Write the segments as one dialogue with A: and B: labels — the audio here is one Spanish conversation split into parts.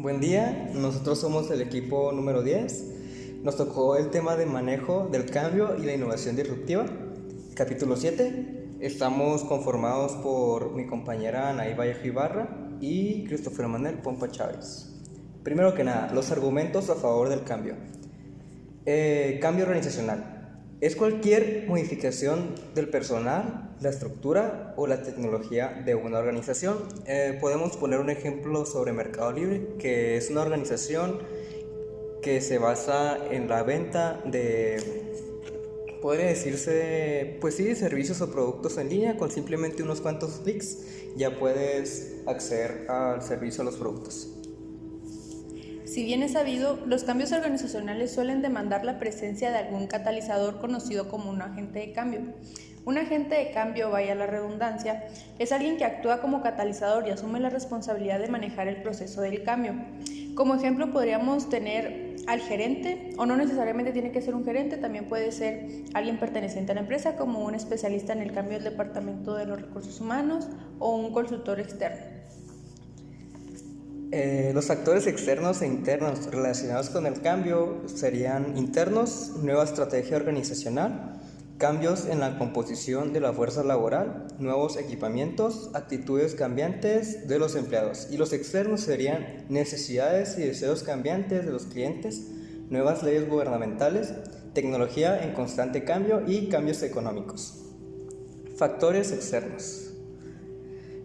A: Buen día, nosotros somos el equipo número 10. Nos tocó el tema de manejo del cambio y la innovación disruptiva, capítulo 7. Estamos conformados por mi compañera Anaí Vallejo Ibarra y Christopher Manuel Pompa Chávez. Primero que nada, los argumentos a favor del cambio. Cambio organizacional. Es cualquier modificación del personal, la estructura o la tecnología de una organización. Podemos poner un ejemplo sobre Mercado Libre, que es una organización que se basa en la venta podría decirse, pues sí, servicios o productos en línea. Con simplemente unos cuantos clics ya puedes acceder al servicio o los productos.
B: Si bien es sabido, los cambios organizacionales suelen demandar la presencia de algún catalizador conocido como un agente de cambio. Un agente de cambio, vaya la redundancia, es alguien que actúa como catalizador y asume la responsabilidad de manejar el proceso del cambio. Como ejemplo podríamos tener al gerente, o no necesariamente tiene que ser un gerente, también puede ser alguien perteneciente a la empresa, como un especialista en el cambio del departamento de los recursos humanos o un consultor externo.
A: Los factores externos e internos relacionados con el cambio serían internos: nueva estrategia organizacional, cambios en la composición de la fuerza laboral, nuevos equipamientos, actitudes cambiantes de los empleados. Y los externos serían necesidades y deseos cambiantes de los clientes, nuevas leyes gubernamentales, tecnología en constante cambio y cambios económicos. Factores externos.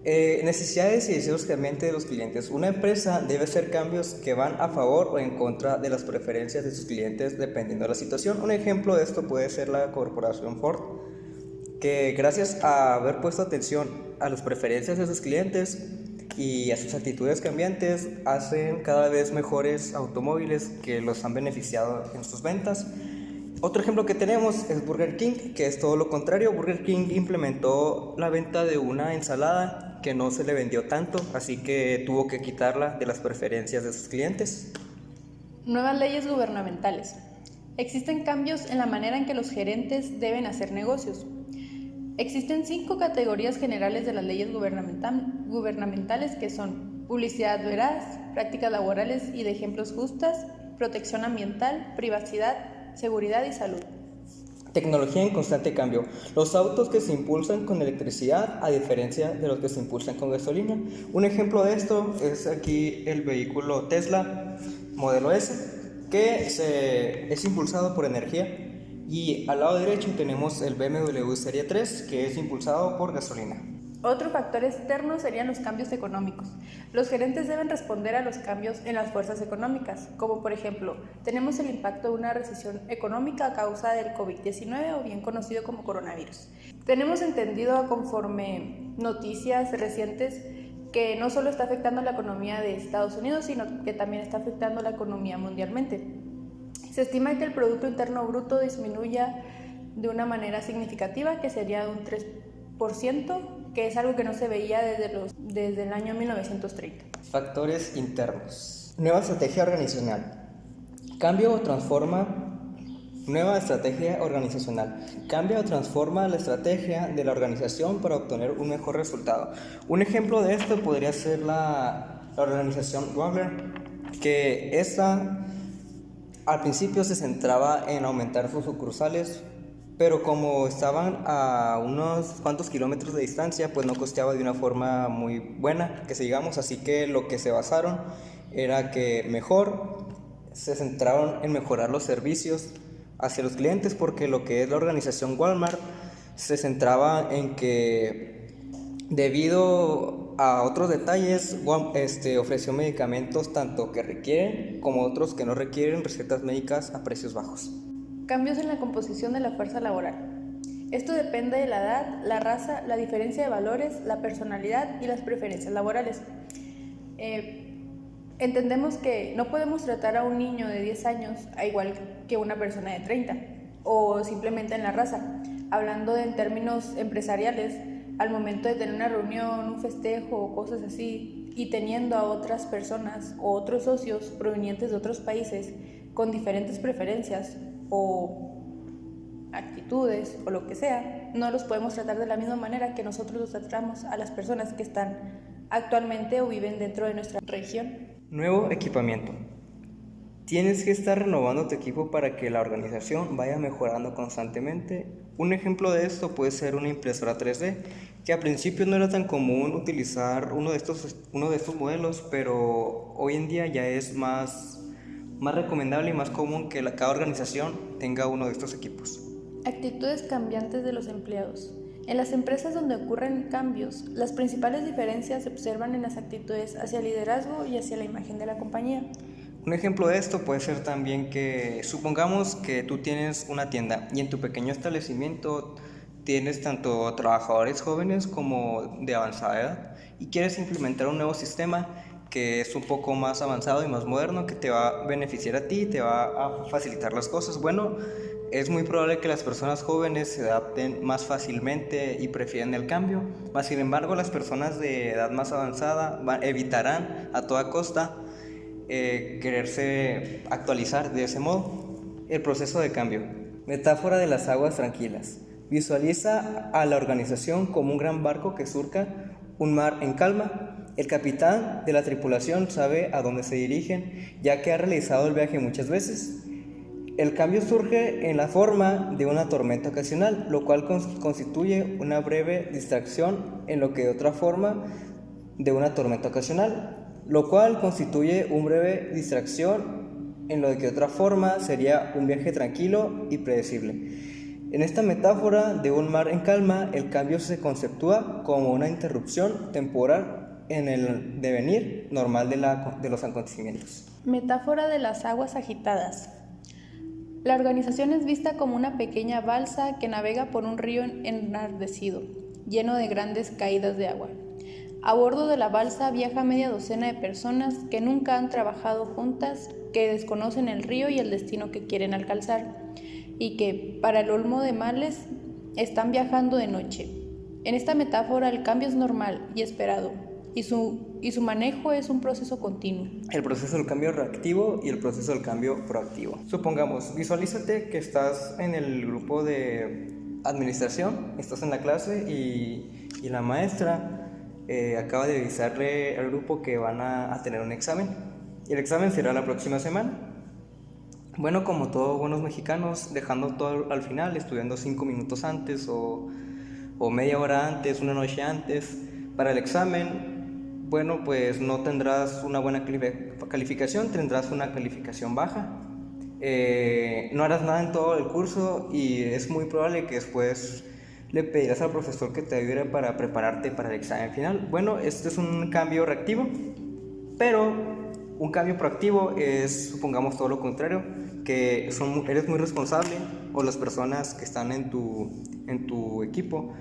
A: Necesidades y deseos cambiantes de los clientes. Una empresa debe hacer cambios que van a favor o en contra de las preferencias de sus clientes dependiendo de la situación. Un ejemplo de esto puede ser la corporación Ford, que gracias a haber puesto atención a las preferencias de sus clientes y a sus actitudes cambiantes, hacen cada vez mejores automóviles que los han beneficiado en sus ventas. Otro ejemplo que tenemos es Burger King, que es todo lo contrario. Burger King implementó la venta de una ensalada que no se le vendió tanto, así que tuvo que quitarla de las preferencias de sus clientes.
B: Nuevas leyes gubernamentales. Existen cambios en la manera en que los gerentes deben hacer negocios. Existen 5 categorías generales de las leyes gubernamentales, que son publicidad veraz, prácticas laborales y de ejemplos justas, protección ambiental, privacidad, seguridad y salud.
A: Tecnología en constante cambio. Los autos que se impulsan con electricidad a diferencia de los que se impulsan con gasolina. Un ejemplo de esto es aquí el vehículo Tesla modelo S, que es impulsado por energía. Y al lado derecho tenemos el BMW Serie 3, que es impulsado por gasolina.
B: Otro factor externo serían los cambios económicos. Los gerentes deben responder a los cambios en las fuerzas económicas, como por ejemplo, tenemos el impacto de una recesión económica a causa del COVID-19 o bien conocido como coronavirus. Tenemos entendido, conforme noticias recientes, que no solo está afectando la economía de Estados Unidos, sino que también está afectando la economía mundialmente. Se estima que el Producto Interno Bruto disminuya de una manera significativa, que sería un 3%, que es algo que no se veía desde el año 1930.
A: Factores internos. Nueva estrategia organizacional. Cambia o transforma. Nueva estrategia organizacional. Cambia o transforma la estrategia de la organización para obtener un mejor resultado. Un ejemplo de esto podría ser la organización Wagner, que esta al principio se centraba en aumentar sus sucursales, pero como estaban a unos cuantos kilómetros de distancia, pues no costeaba de una forma muy buena, que digamos, así que lo que se basaron era que mejor se centraron en mejorar los servicios hacia los clientes, porque lo que es la organización Walmart se centraba en que debido a otros detalles ofreció medicamentos tanto que requieren como otros que no requieren recetas médicas a precios bajos.
B: Cambios en la composición de la fuerza laboral. Esto depende de la edad, la raza, la diferencia de valores, la personalidad y las preferencias laborales. Entendemos que no podemos tratar a un niño de 10 años a igual que una persona de 30, o simplemente en la raza. Hablando en términos empresariales, al momento de tener una reunión, un festejo o cosas así, y teniendo a otras personas o otros socios provenientes de otros países con diferentes preferencias o actitudes o lo que sea, no los podemos tratar de la misma manera que nosotros los tratamos a las personas que están actualmente o viven dentro de nuestra región.
A: Nuevo equipamiento. Tienes que estar renovando tu equipo para que la organización vaya mejorando constantemente. Un ejemplo de esto puede ser una impresora 3D, que al principio no era tan común utilizar uno de estos modelos, pero hoy en día ya es más recomendable y más común que cada organización tenga uno de estos equipos.
B: Actitudes cambiantes de los empleados. En las empresas donde ocurren cambios, las principales diferencias se observan en las actitudes hacia el liderazgo y hacia la imagen de la compañía.
A: Un ejemplo de esto puede ser también que supongamos que tú tienes una tienda y en tu pequeño establecimiento tienes tanto trabajadores jóvenes como de avanzada edad y quieres implementar un nuevo sistema que es un poco más avanzado y más moderno, que te va a beneficiar a ti y te va a facilitar las cosas. Bueno, es muy probable que las personas jóvenes se adapten más fácilmente y prefieran el cambio, mas sin embargo las personas de edad más avanzada evitarán a toda costa quererse actualizar de ese modo. El proceso de cambio. Metáfora de las aguas tranquilas. Visualiza a la organización como un gran barco que surca un mar en calma. El capitán de la tripulación sabe a dónde se dirigen, ya que ha realizado el viaje muchas veces. El cambio surge en la forma de una tormenta ocasional, lo cual constituye una breve distracción en lo que de otra forma de una tormenta ocasional, lo cual constituye una breve distracción en lo que de otra forma sería un viaje tranquilo y predecible. En esta metáfora de un mar en calma, el cambio se conceptúa como una interrupción temporal en el devenir normal de los acontecimientos.
B: Metáfora de las aguas agitadas. La organización es vista como una pequeña balsa que navega por un río enardecido, lleno de grandes caídas de agua. A bordo de la balsa viaja media docena de personas que nunca han trabajado juntas, que desconocen el río y el destino que quieren alcanzar, y que, para el olmo de males, están viajando de noche. En esta metáfora el cambio es normal y esperado, y su manejo es un proceso continuo.
A: El proceso del cambio reactivo y el proceso del cambio proactivo. Supongamos, visualízate que estás en el grupo de administración, estás en la clase y la maestra acaba de avisarle al grupo que van a tener un examen. Y el examen será la próxima semana. Bueno, como todos buenos mexicanos, dejando todo al final, estudiando 5 minutos antes o media hora antes, una noche antes, para el examen, bueno, pues no tendrás una buena calificación, tendrás una calificación baja. No harás nada en todo el curso y es muy probable que después le pedirás al profesor que te ayude para prepararte para el examen final. Bueno, este es un cambio reactivo, pero un cambio proactivo es, supongamos, todo lo contrario, que eres muy responsable, o las personas que están en tu equipo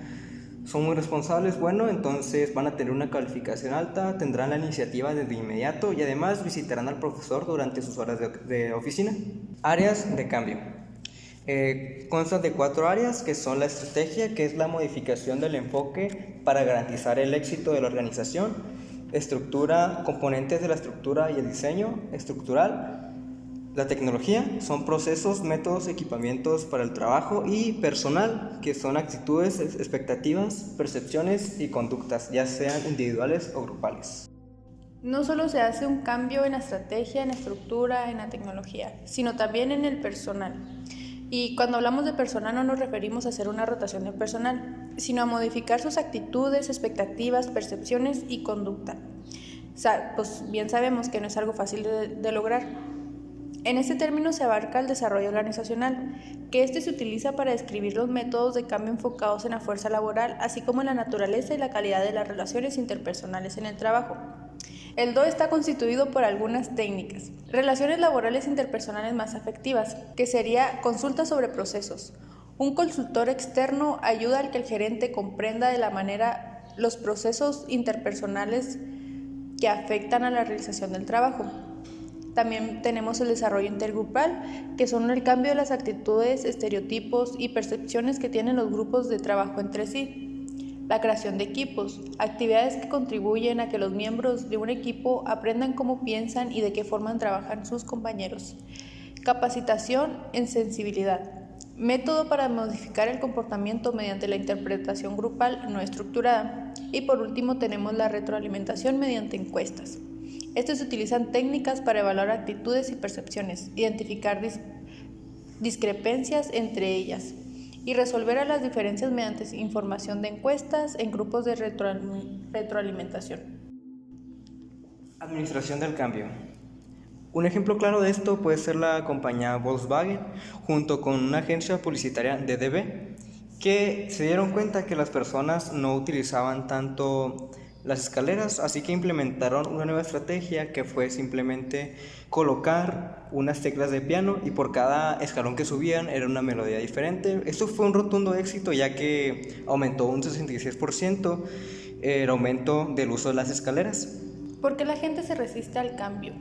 A: son muy responsables. Bueno, entonces van a tener una calificación alta, tendrán la iniciativa desde inmediato y además visitarán al profesor durante sus horas de oficina. Áreas de cambio. Consta de 4 áreas, que son la estrategia, que es la modificación del enfoque para garantizar el éxito de la organización; estructura, componentes de la estructura y el diseño estructural; la tecnología, son procesos, métodos, equipamientos para el trabajo; y personal, que son actitudes, expectativas, percepciones y conductas, ya sean individuales o grupales.
B: No solo se hace un cambio en la estrategia, en la estructura, en la tecnología, sino también en el personal. Y cuando hablamos de personal no nos referimos a hacer una rotación de personal, sino a modificar sus actitudes, expectativas, percepciones y conducta. Pues bien sabemos que no es algo fácil de lograr. En este término se abarca el desarrollo organizacional, que se utiliza para describir los métodos de cambio enfocados en la fuerza laboral, así como en la naturaleza y la calidad de las relaciones interpersonales en el trabajo. El DO está constituido por algunas técnicas: relaciones laborales interpersonales más afectivas, que sería consulta sobre procesos. Un consultor externo ayuda al que el gerente comprenda de la manera los procesos interpersonales que afectan a la realización del trabajo. También tenemos el desarrollo intergrupal, que son el cambio de las actitudes, estereotipos y percepciones que tienen los grupos de trabajo entre sí. La creación de equipos, actividades que contribuyen a que los miembros de un equipo aprendan cómo piensan y de qué forma trabajan sus compañeros. Capacitación en sensibilidad, método para modificar el comportamiento mediante la interpretación grupal no estructurada. Y por último tenemos la retroalimentación mediante encuestas. Estos utilizan técnicas para evaluar actitudes y percepciones, identificar discrepancias entre ellas y resolver a las diferencias mediante información de encuestas en grupos de retroalimentación.
A: Administración del cambio. Un ejemplo claro de esto puede ser la compañía Volkswagen junto con una agencia publicitaria DDB, que se dieron cuenta que las personas no utilizaban tanto las escaleras, así que implementaron una nueva estrategia que fue simplemente colocar unas teclas de piano y por cada escalón que subían era una melodía diferente. Esto fue un rotundo éxito, ya que aumentó un 66% el aumento del uso de las escaleras.
B: ¿Por qué la gente se resiste al cambio?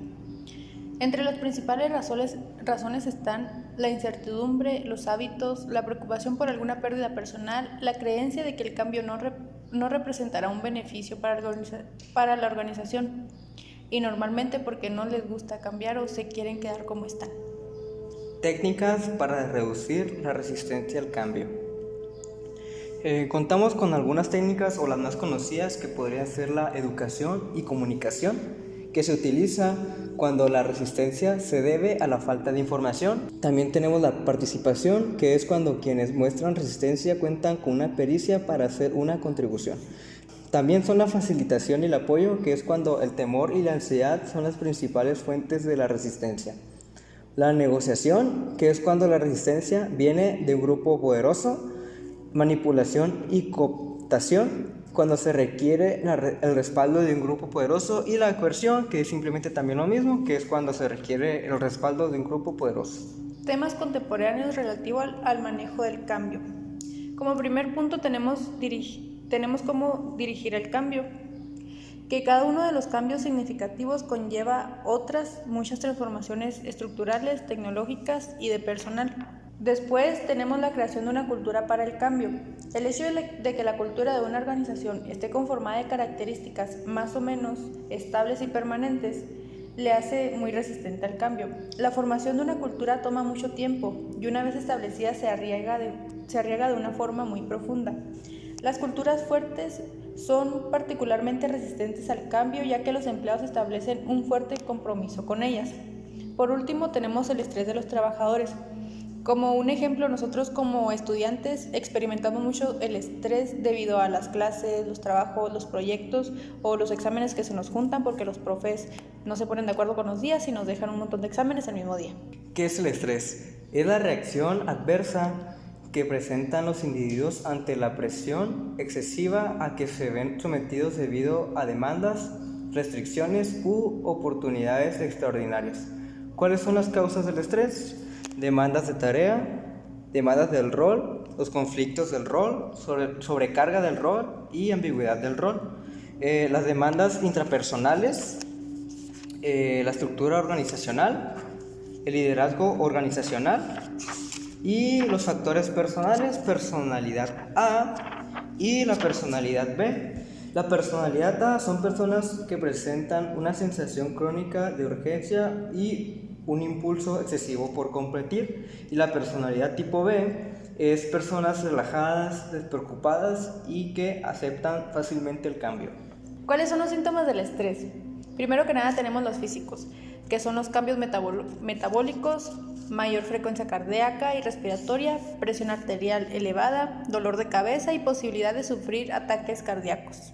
B: Entre las principales razones están la incertidumbre, los hábitos, la preocupación por alguna pérdida personal, la creencia de que el cambio no representará un beneficio para la organización y normalmente porque no les gusta cambiar o se quieren quedar como están.
A: Técnicas para reducir la resistencia al cambio. Contamos con algunas técnicas o las más conocidas que podrían ser la educación y comunicación, que se utiliza cuando la resistencia se debe a la falta de información. También tenemos la participación, que es cuando quienes muestran resistencia cuentan con una pericia para hacer una contribución. También son la facilitación y el apoyo, que es cuando el temor y la ansiedad son las principales fuentes de la resistencia. La negociación, que es cuando la resistencia viene de un grupo poderoso. Manipulación y cooptación, cuando se requiere el respaldo de un grupo poderoso, y la coerción, que es simplemente también lo mismo, que es cuando se requiere el respaldo de un grupo poderoso.
B: Temas contemporáneos relativos al manejo del cambio. Como primer punto tenemos cómo dirigir el cambio, que cada uno de los cambios significativos conlleva otras muchas transformaciones estructurales, tecnológicas y de personal. Después tenemos la creación de una cultura para el cambio. El hecho de que la cultura de una organización esté conformada de características más o menos estables y permanentes le hace muy resistente al cambio. La formación de una cultura toma mucho tiempo y una vez establecida se arriesga de una forma muy profunda. Las culturas fuertes son particularmente resistentes al cambio ya que los empleados establecen un fuerte compromiso con ellas. Por último tenemos el estrés de los trabajadores. Como un ejemplo, nosotros como estudiantes experimentamos mucho el estrés debido a las clases, los trabajos, los proyectos o los exámenes que se nos juntan porque los profes no se ponen de acuerdo con los días y nos dejan un montón de exámenes el mismo día.
A: ¿Qué es el estrés? Es la reacción adversa que presentan los individuos ante la presión excesiva a que se ven sometidos debido a demandas, restricciones u oportunidades extraordinarias. ¿Cuáles son las causas del estrés? Demandas de tarea, demandas del rol, los conflictos del rol, sobrecarga del rol y ambigüedad del rol. Las demandas intrapersonales, la estructura organizacional, el liderazgo organizacional y los factores personales, personalidad A y la personalidad B. La personalidad A son personas que presentan una sensación crónica de urgencia y un impulso excesivo por competir, y la personalidad tipo B es personas relajadas, despreocupadas y que aceptan fácilmente el cambio.
B: ¿Cuáles son los síntomas del estrés? Primero que nada tenemos los físicos, que son los cambios metabólicos, mayor frecuencia cardíaca y respiratoria, presión arterial elevada, dolor de cabeza y posibilidad de sufrir ataques cardíacos.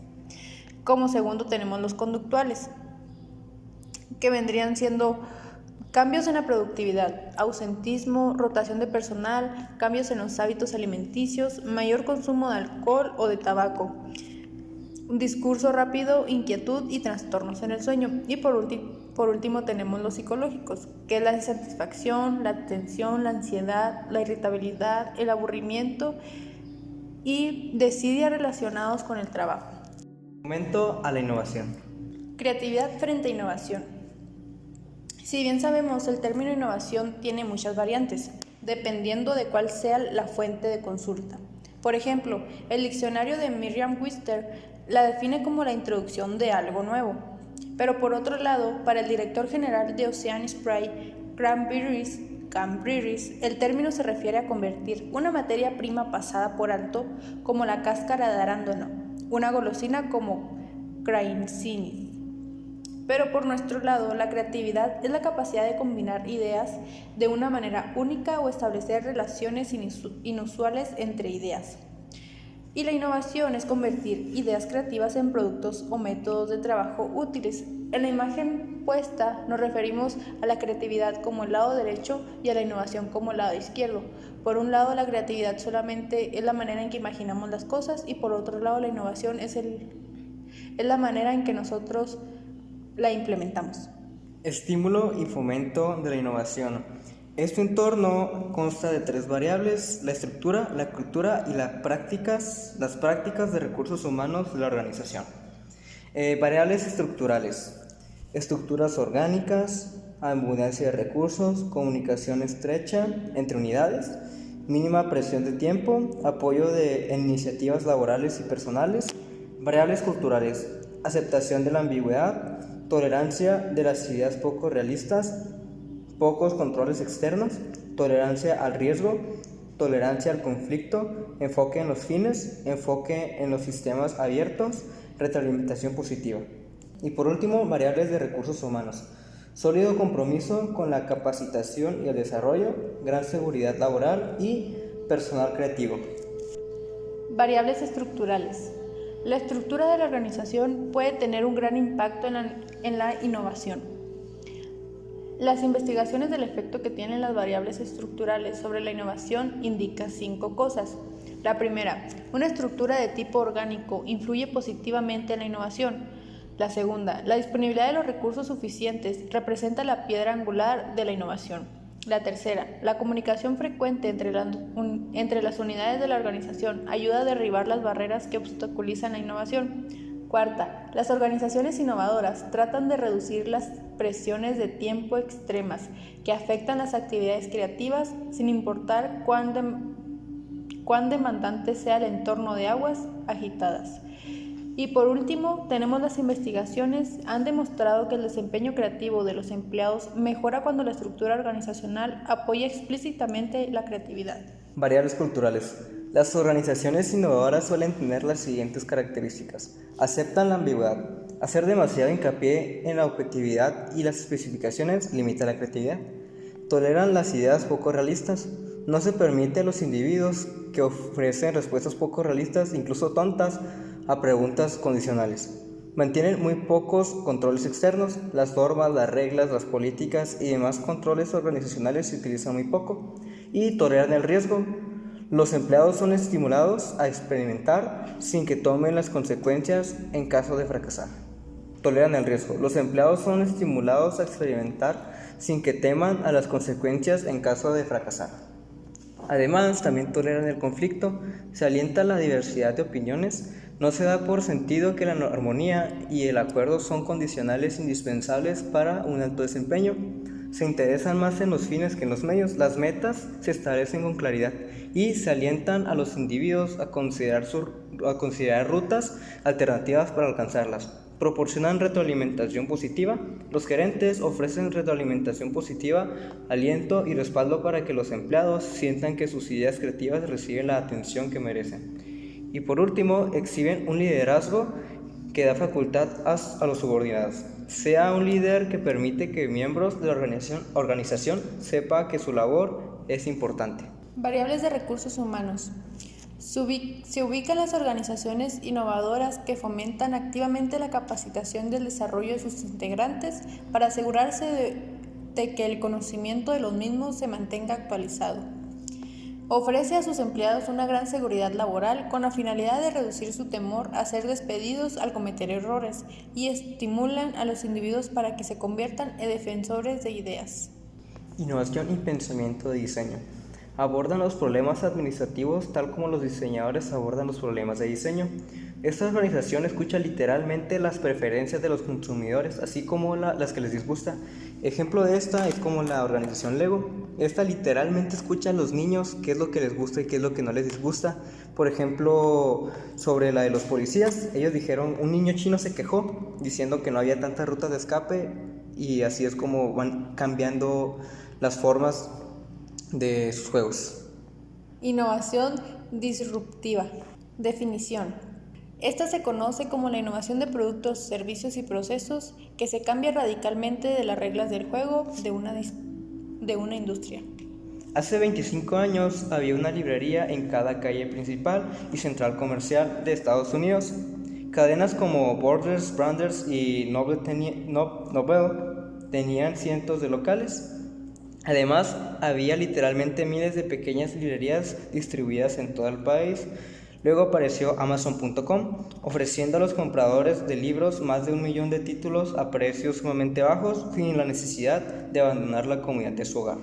B: Como segundo tenemos los conductuales, que vendrían siendo cambios en la productividad, ausentismo, rotación de personal, cambios en los hábitos alimenticios, mayor consumo de alcohol o de tabaco, un discurso rápido, inquietud y trastornos en el sueño. Y por último tenemos los psicológicos, que es la insatisfacción, la tensión, la ansiedad, la irritabilidad, el aburrimiento y desidia relacionados con el trabajo.
A: Momento a la innovación.
B: Creatividad frente a innovación. Si bien sabemos, el término innovación tiene muchas variantes, dependiendo de cuál sea la fuente de consulta. Por ejemplo, el diccionario de Merriam-Webster la define como la introducción de algo nuevo. Pero por otro lado, para el director general de Ocean Spray, Cranberries, el término se refiere a convertir una materia prima pasada por alto, como la cáscara de arándano, una golosina como craincini, Pero por nuestro lado, la creatividad es la capacidad de combinar ideas de una manera única o establecer relaciones inusuales entre ideas. Y la innovación es convertir ideas creativas en productos o métodos de trabajo útiles. En la imagen puesta nos referimos a la creatividad como el lado derecho y a la innovación como el lado izquierdo. Por un lado, la creatividad solamente es la manera en que imaginamos las cosas y por otro lado, la innovación es la manera en que nosotros la implementamos.
A: Estímulo y fomento de la innovación. Este entorno consta de 3 variables: la estructura, la cultura y las prácticas de recursos humanos de la organización. Variables estructurales: estructuras orgánicas, abundancia de recursos, comunicación estrecha entre unidades, mínima presión de tiempo, apoyo en iniciativas laborales y personales. Variables culturales: aceptación de la ambigüedad, tolerancia de las ideas poco realistas, pocos controles externos, tolerancia al riesgo, tolerancia al conflicto, enfoque en los fines, enfoque en los sistemas abiertos, retroalimentación positiva. Y por último, variables de recursos humanos: sólido compromiso con la capacitación y el desarrollo, gran seguridad laboral y personal creativo.
B: Variables estructurales. La estructura de la organización puede tener un gran impacto en la innovación. Las investigaciones del efecto que tienen las variables estructurales sobre la innovación indican 5 cosas. La primera, una estructura de tipo orgánico influye positivamente en la innovación. La segunda, la disponibilidad de los recursos suficientes representa la piedra angular de la innovación. La tercera, la comunicación frecuente entre las unidades de la organización ayuda a derribar las barreras que obstaculizan la innovación. Cuarta, las organizaciones innovadoras tratan de reducir las presiones de tiempo extremas que afectan las actividades creativas sin importar cuán demandante sea el entorno de aguas agitadas. Y por último, tenemos las investigaciones han demostrado que el desempeño creativo de los empleados mejora cuando la estructura organizacional apoya explícitamente la creatividad.
A: Variables culturales. Las organizaciones innovadoras suelen tener las siguientes características: aceptan la ambigüedad. Hacer demasiado hincapié en la objetividad y las especificaciones limita la creatividad. Toleran las ideas poco realistas. No se permite a los individuos que ofrecen respuestas poco realistas, incluso tontas, a preguntas condicionales. Mantienen muy pocos controles externos. Las normas, las reglas, las políticas y demás controles organizacionales se utilizan muy poco. Y toleran el riesgo. Los empleados son estimulados a experimentar sin que tomen las consecuencias en caso de fracasar. Toleran el riesgo. Los empleados son estimulados a experimentar sin que teman a las consecuencias en caso de fracasar. Además, también toleran el conflicto. Se alienta la diversidad de opiniones. No se da por sentido que la armonía y el acuerdo son condicionales indispensables para un alto desempeño. Se interesan más en los fines que en los medios. Las metas se establecen con claridad y se alientan a los individuos a considerar rutas alternativas para alcanzarlas. Proporcionan retroalimentación positiva. Los gerentes ofrecen retroalimentación positiva, aliento y respaldo para que los empleados sientan que sus ideas creativas reciben la atención que merecen. Y por último, exhiben un liderazgo que da facultad a los subordinados. Sea un líder que permite que miembros de la organización sepa que su labor es importante.
B: Variables de recursos humanos. Se ubican las organizaciones innovadoras que fomentan activamente la capacitación y el desarrollo de sus integrantes para asegurarse de que el conocimiento de los mismos se mantenga actualizado. Ofrece a sus empleados una gran seguridad laboral con la finalidad de reducir su temor a ser despedidos al cometer errores y estimulan a los individuos para que se conviertan en defensores de ideas.
A: Innovación y pensamiento de diseño. Abordan los problemas administrativos tal como los diseñadores abordan los problemas de diseño. Esta organización escucha literalmente las preferencias de los consumidores, así como las que les disgusta. Ejemplo de esta es como la organización Lego. Esta literalmente escucha a los niños qué es lo que les gusta y qué es lo que no les disgusta. Por ejemplo, sobre la de los policías, ellos dijeron, un niño chino se quejó diciendo que no había tantas rutas de escape, y así es como van cambiando las formas de sus juegos.
B: Innovación disruptiva. Definición. Esta se conoce como la innovación de productos, servicios y procesos que se cambia radicalmente de las reglas del juego de una industria.
A: Hace 25 años había una librería en cada calle principal y central comercial de Estados Unidos. Cadenas como Borders, Branders y Noble tenían cientos de locales. Además, había literalmente miles de pequeñas librerías distribuidas en todo el país. Luego apareció Amazon.com, ofreciendo a los compradores de libros más de 1 millón de títulos a precios sumamente bajos, sin la necesidad de abandonar la comodidad de su hogar.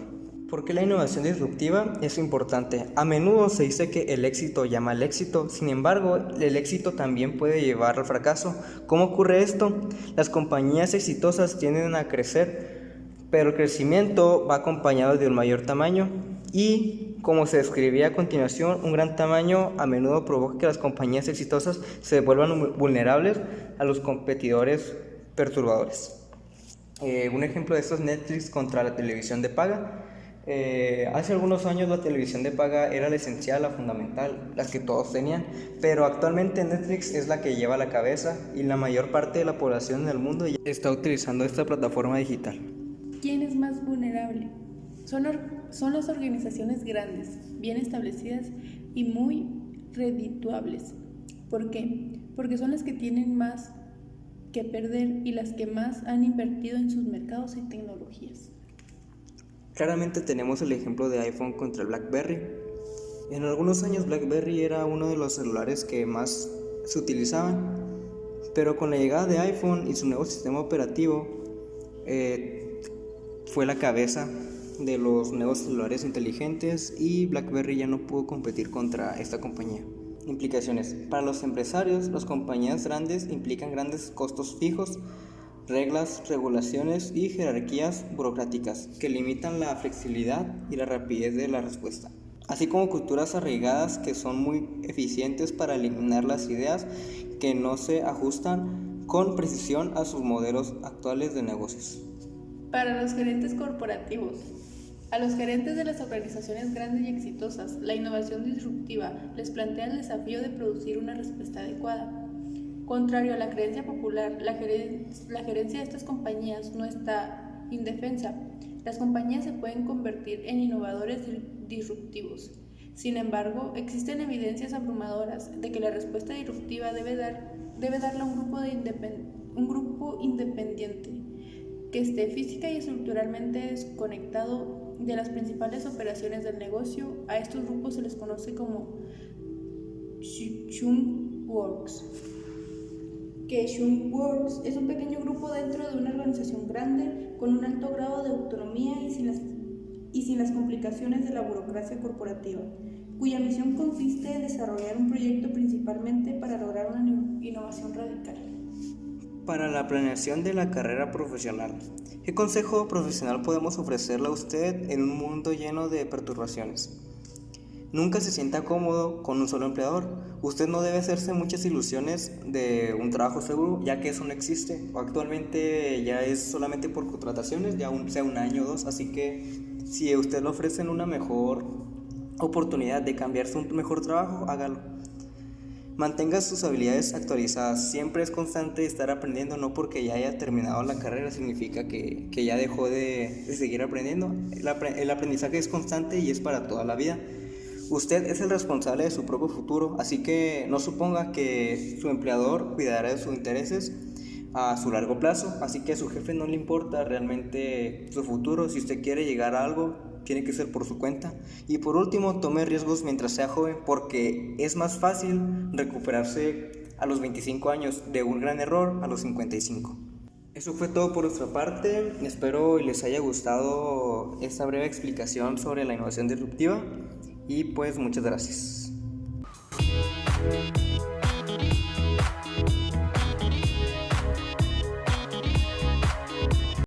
A: ¿Por qué la innovación disruptiva es importante? A menudo se dice que el éxito llama al éxito, sin embargo, el éxito también puede llevar al fracaso. ¿Cómo ocurre esto? Las compañías exitosas tienden a crecer, pero el crecimiento va acompañado de un mayor tamaño y, como se describía a continuación, un gran tamaño a menudo provoca que las compañías exitosas se vuelvan vulnerables a los competidores perturbadores. Un ejemplo de esto es Netflix contra la televisión de paga. Hace algunos años la televisión de paga era la esencial, la fundamental, las que todos tenían, pero actualmente Netflix es la que lleva la cabeza y la mayor parte de la población en el mundo ya está utilizando esta plataforma digital.
B: ¿Quién es más vulnerable? Son las organizaciones grandes, bien establecidas y muy redituables. ¿Por qué? Porque son las que tienen más que perder y las que más han invertido en sus mercados y tecnologías.
A: Claramente tenemos el ejemplo de iPhone contra el BlackBerry. En algunos años BlackBerry era uno de los celulares que más se utilizaban, pero con la llegada de iPhone y su nuevo sistema operativo fue la cabeza de los nuevos celulares inteligentes y BlackBerry ya no pudo competir contra esta compañía. Implicaciones. Para los empresarios, las compañías grandes implican grandes costos fijos, reglas, regulaciones y jerarquías burocráticas que limitan la flexibilidad y la rapidez de la respuesta, así como culturas arraigadas que son muy eficientes para eliminar las ideas que no se ajustan con precisión a sus modelos actuales de negocios.
B: Para los gerentes corporativos. A los gerentes de las organizaciones grandes y exitosas, la innovación disruptiva les plantea el desafío de producir una respuesta adecuada. Contrario a la creencia popular, la gerencia de estas compañías no está indefensa. Las compañías se pueden convertir en innovadores disruptivos. Sin embargo, existen evidencias abrumadoras de que la respuesta disruptiva debe darla a un grupo independiente que esté física y estructuralmente desconectado de las principales operaciones del negocio. A estos grupos se les conoce como Chunkworks. Que Chunkworks es un pequeño grupo dentro de una organización grande con un alto grado de autonomía y sin las complicaciones de la burocracia corporativa, cuya misión consiste en desarrollar un proyecto principalmente para lograr una innovación radical.
A: Para la planeación de la carrera profesional, ¿qué consejo profesional podemos ofrecerle a usted en un mundo lleno de perturbaciones? Nunca se sienta cómodo con un solo empleador. Usted no debe hacerse muchas ilusiones de un trabajo seguro, ya que eso no existe. Actualmente ya es solamente por contrataciones, ya sea 1 año o 2, así que si a usted le ofrecen una mejor oportunidad de cambiarse a un mejor trabajo, hágalo. Mantenga sus habilidades actualizadas. Siempre es constante estar aprendiendo. No porque ya haya terminado la carrera significa que ya dejó de seguir aprendiendo. El aprendizaje es constante y es para toda la vida. Usted es el responsable de su propio futuro, así que no suponga que su empleador cuidará de sus intereses a su largo plazo. Así que a su jefe no le importa realmente su futuro. Si usted quiere llegar a algo, tiene que ser por su cuenta. Y por último, tome riesgos mientras sea joven, porque es más fácil recuperarse a los 25 años de un gran error a los 55. Eso fue todo por nuestra parte. Espero les haya gustado esta breve explicación sobre la innovación disruptiva y pues muchas gracias.